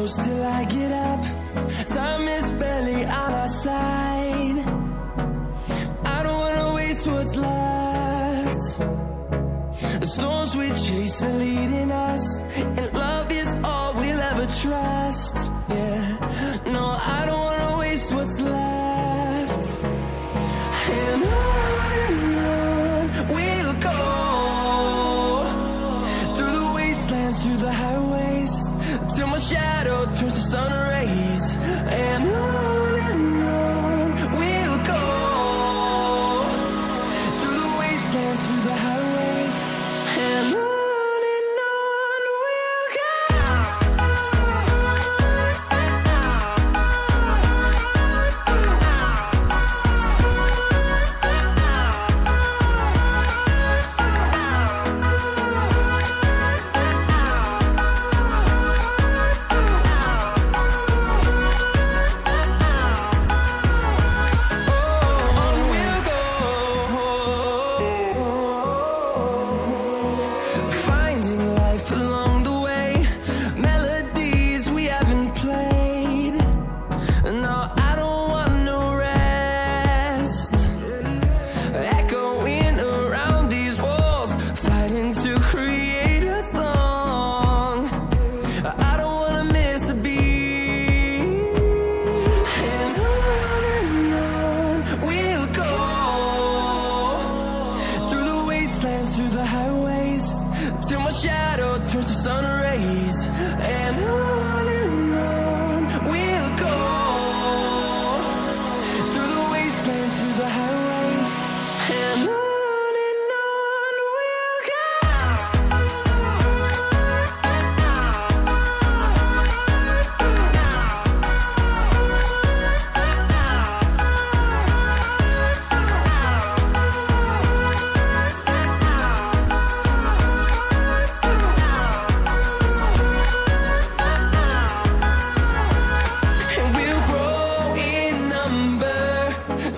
close till I get up. Time is barely on our side. I don't wanna waste what's left. The storms we chase are leading us, and love is all we'll ever trust. Yeah, no, I don't wanna waste what's left. And on we'll go, through the wastelands, through the highways, till my shadow turns to sun rays. And on we'll go, through the wastelands, through the highways, and on we'll go. Finding life along the way, melodies we haven't played. No, I don't want no rest. Echoing around these walls, fighting to create a song. I don't wanna miss a beat. And on we'll go, through the wastelands, through the highways, till my shadow turns to sun rays. And on we'll go, through the wastelands, through the highways, and on we'll go. And we'll grow in number,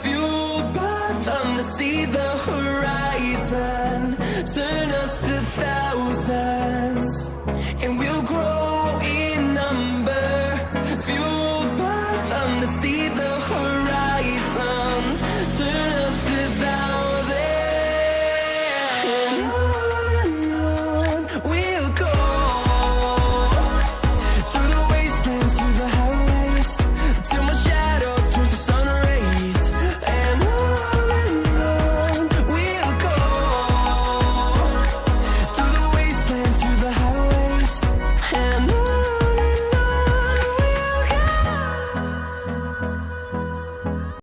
fueled by them to see the horizon, turn us to thousands. And we'll grow in number, fueled by them to see the horizon.